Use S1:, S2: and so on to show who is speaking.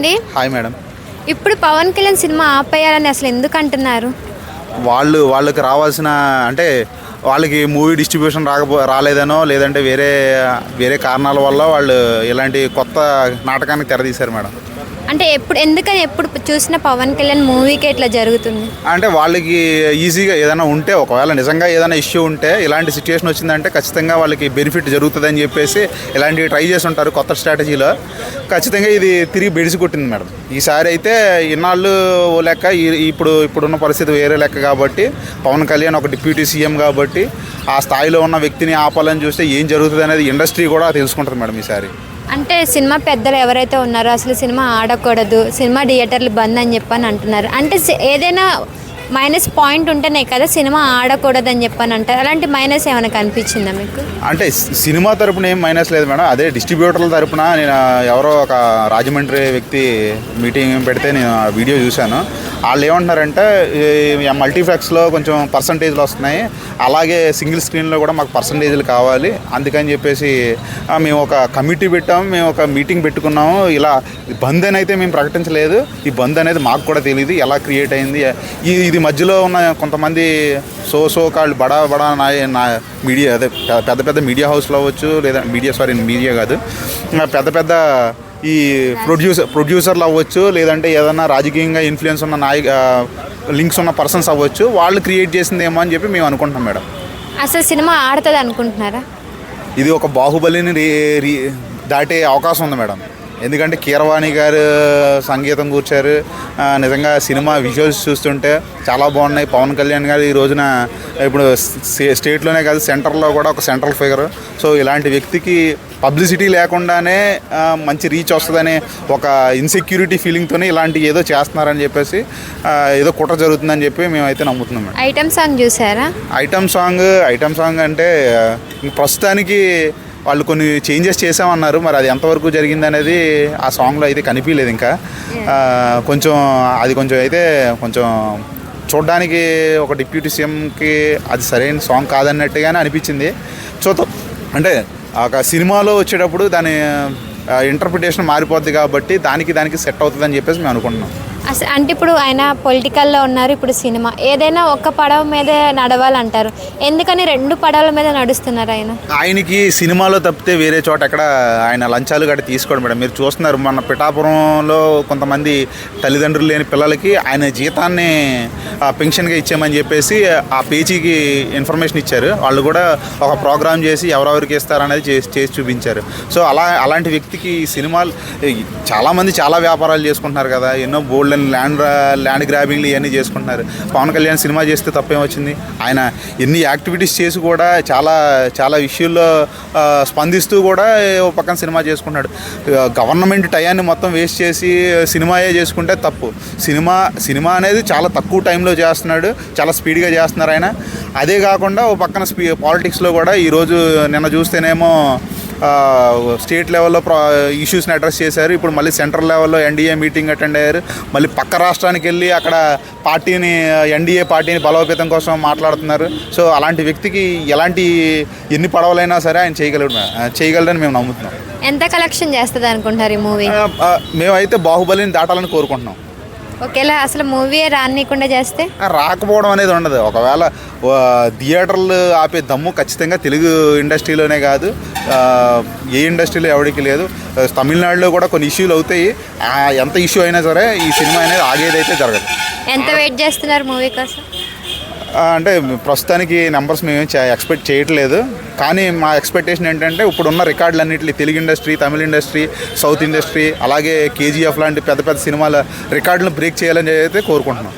S1: అండి.
S2: Hi madam.
S1: ఇప్పుడు Pawan Kalyan cinema ఆపేయాలని అసలు ఎందుకు అంటున్నారు?
S2: వాళ్ళకి రావాల్సిన అంటే వాళ్ళకి మూవీ డిస్ట్రిబ్యూషన్ రాలేదనో లేదంటే వేరే కారణాల వల్ల వాళ్ళు ఇలాంటి కొత్త నాటకానికి తెరదీశారు మేడం.
S1: అంటే ఎప్పుడు చూసిన పవన్ కళ్యాణ్ మూవీకి ఇట్లా జరుగుతుంది
S2: అంటే వాళ్ళకి ఈజీగా ఏదైనా ఉంటే, ఒకవేళ నిజంగా ఏదైనా ఇష్యూ ఉంటే, ఇలాంటి సిచ్యువేషన్ వచ్చిందంటే ఖచ్చితంగా వాళ్ళకి బెనిఫిట్ జరుగుతుందని చెప్పేసి ఇలాంటివి ట్రై చేసి ఉంటారు కొత్త స్ట్రాటజీలో. ఖచ్చితంగా ఇది తిరిగి బెడిసి కొట్టింది మేడం. ఈసారి అయితే ఇన్నాళ్ళు లెక్క, ఇప్పుడున్న పరిస్థితి వేరే లెక్క కాబట్టి పవన్ కళ్యాణ్ ఒక డిప్యూటీ సీఎం కాబట్టి ఆ స్థాయిలో ఉన్న వ్యక్తిని ఆపాలని చూస్తే ఏం జరుగుతుంది అనేది ఇండస్ట్రీ కూడా తెలుసుకుంటుంది మేడం ఈసారి.
S1: అంటే సినిమా పెద్దలు ఎవరైతే ఉన్నారో అసలు సినిమా ఆడకూడదు, సినిమా థియేటర్లు బంద్ అని చెప్పని అంటున్నారు. అంటే ఏదైనా మైనస్ పాయింట్ ఉంటేనే కదా సినిమా ఆడకూడదు అని చెప్పని అంటారు. అలాంటి మైనస్ ఏమైనా కనిపించిందా మీకు?
S2: అంటే సినిమా తరపున ఏం మైనస్ లేదు మేడం. అదే డిస్ట్రిబ్యూటర్ల తరపున నేను ఎవరో ఒక రాజమండ్రి వ్యక్తి మీటింగ్ పెడితే నేను ఆ వీడియో చూశాను. వాళ్ళు ఏమంటున్నారంటే మల్టీప్లెక్స్లో కొంచెం పర్సంటేజ్లు వస్తున్నాయి, అలాగే సింగిల్ స్క్రీన్లో కూడా మాకు పర్సంటేజ్లు కావాలి, అందుకని చెప్పేసి మేము ఒక కమిటీ పెట్టాము, మేము ఒక మీటింగ్ పెట్టుకున్నాము. ఇలా బంద్ అని అయితే మేము ప్రకటించలేదు. ఈ బంద్ అనేది మాకు కూడా తెలియదు ఎలా క్రియేట్ అయింది. ఇది మధ్యలో ఉన్న కొంతమంది కాళ్ళు బడా మీడియా, అదే పెద్ద మీడియా హౌస్లో అవ్వచ్చు, లేదా మీడియా కాదు, పెద్ద ఈ ప్రొడ్యూసర్లు అవ్వచ్చు, లేదంటే ఏదైనా రాజకీయంగా ఇన్ఫ్లుయెన్స్ ఉన్న లింక్స్ ఉన్న పర్సన్స్ అవ్వచ్చు, వాళ్ళు క్రియేట్ చేసిందేమో అని చెప్పి మేము అనుకుంటున్నాం మేడం.
S1: అసలు సినిమా ఆడుతుంది అనుకుంటున్నారా?
S2: ఇది ఒక బాహుబలిని దాటే అవకాశం ఉంది మేడం. ఎందుకంటే కీరవాణి గారు సంగీతం కూర్చారు. నిజంగా సినిమా విజువల్స్ చూస్తుంటే చాలా బాగున్నాయి. పవన్ కళ్యాణ్ గారు ఈ రోజున ఇప్పుడు స్టేట్లోనే కాదు సెంటర్లో కూడా ఒక సెంట్రల్ ఫిగర్. సో ఇలాంటి వ్యక్తికి పబ్లిసిటీ లేకుండానే మంచి రీచ్ వస్తుందని ఒక ఇన్సెక్యూరిటీ ఫీలింగ్తోనే ఇలాంటి ఏదో చేస్తున్నారని చెప్పేసి ఏదో కుట్ర జరుగుతుందని చెప్పి మేమైతే నమ్ముతున్నాం.
S1: ఐటమ్ సాంగ్ చూసారా? ఐటమ్
S2: సాంగ్ అంటే ప్రస్తుతానికి వాళ్ళు కొన్ని చేంజెస్ చేసామన్నారు. మరి అది ఎంతవరకు జరిగింది అనేది ఆ సాంగ్లో అయితే కనిపించలేదు. ఇంకా కొంచెం కొంచెం చూడడానికి ఒక డిప్యూటీ సీఎంకి అది సరైన సాంగ్ కాదన్నట్టుగానే అనిపించింది. అంటే ఒక సినిమాలో వచ్చేటప్పుడు దాని ఇంటర్ప్రిటేషన్ మారిపోద్ది కాబట్టి దానికి సెట్ అవుతుందని చెప్పేసి మేము అనుకుంటున్నాం.
S1: అంటే ఇప్పుడు ఆయన పొలిటికల్లో ఉన్నారు, ఇప్పుడు సినిమా ఏదైనా ఒక్క పడవ మీదే నడవాలంటారు. ఎందుకని రెండు పడవల మీద నడుస్తున్నారు?
S2: ఆయనకి సినిమాలో తప్పితే వేరే చోట ఎక్కడ ఆయన లంచాలు గట్రా తీసుకోవడం మేడం. మీరు చూస్తున్నారు, మన పిఠాపురంలో కొంతమంది తల్లిదండ్రులు లేని పిల్లలకి ఆయన జీతాన్ని పెన్షన్గా ఇచ్చామని చెప్పేసి ఆ పేజీకి ఇన్ఫర్మేషన్ ఇచ్చారు. వాళ్ళు కూడా ఒక ప్రోగ్రామ్ చేసి ఎవరెవరికి ఇస్తారనేది చేసి చూపించారు. సో అలాంటి వ్యక్తికి సినిమాలు చాలామంది చాలా వ్యాపారాలు చేసుకుంటున్నారు కదా, ఎన్నో బోల్డ్ ల్యాండ్ గ్రాబింగ్లు ఇవన్నీ చేసుకుంటున్నారు. పవన్ కళ్యాణ్ సినిమా చేస్తే తప్పేం వచ్చింది? ఆయన ఎన్ని యాక్టివిటీస్ చేసి కూడా చాలా విషయాల్లో స్పందిస్తూ కూడా ఒక పక్కన సినిమా చేసుకుంటున్నాడు. గవర్నమెంట్ టయాన్ని మొత్తం వేస్ట్ చేసి సినిమాయే చేసుకుంటే తప్పు. సినిమా అనేది చాలా తక్కువ టైంలో చేస్తున్నాడు, చాలా స్పీడ్గా చేస్తున్నారు ఆయన. అదే కాకుండా ఒక పక్కన పాలిటిక్స్లో కూడా ఈరోజు నిన్న చూస్తేనేమో స్టేట్ లెవెల్లో ఇష్యూస్ని అడ్రస్ చేశారు. ఇప్పుడు మళ్ళీ సెంట్రల్ లెవెల్లో ఎన్డీఏ మీటింగ్ అటెండ్ అయ్యారు. మళ్ళీ పక్క రాష్ట్రానికి వెళ్ళి అక్కడ ఎన్డీఏ పార్టీని బలోపేతం కోసం మాట్లాడుతున్నారు. సో అలాంటి వ్యక్తికి ఎన్ని పడవలైనా సరే ఆయన చేయగలరని మేము నమ్ముతున్నాం.
S1: ఎంత కలెక్షన్ చేస్తుంది అనుకుంటున్నారు ఈ మూవీ?
S2: మేమైతే బాహుబలిని దాటాలని కోరుకుంటున్నాం.
S1: ఒకేలా అసలు మూవీ రానికుండా చేస్తే
S2: రాకపోవడం అనేది ఉండదు. ఒకవేళ థియేటర్లు ఆపే దమ్ము ఖచ్చితంగా తెలుగు ఇండస్ట్రీలోనే కాదు, ఏ ఇండస్ట్రీలో ఎవరికి లేదు. తమిళనాడులో కూడా కొన్ని ఇష్యూలు అవుతాయి. ఎంత ఇష్యూ అయినా సరే ఈ సినిమా అనేది ఆగేదైతే జరగదు.
S1: ఎంత వెయిట్ చేస్తున్నారు మూవీ కోసం?
S2: అంటే ప్రస్తుతానికి నెంబర్స్ మేము ఎక్స్పెక్ట్ చేయట్లేదు. కానీ మా ఎక్స్పెక్టేషన్ ఏంటంటే ఇప్పుడున్న రికార్డులన్నింటినీ తెలుగు ఇండస్ట్రీ, తమిళ ఇండస్ట్రీ, సౌత్ ఇండస్ట్రీ, అలాగే కేజీఎఫ్ లాంటి పెద్ద సినిమాల రికార్డులను బ్రేక్ చేయాలని అయితే కోరుకుంటున్నాం.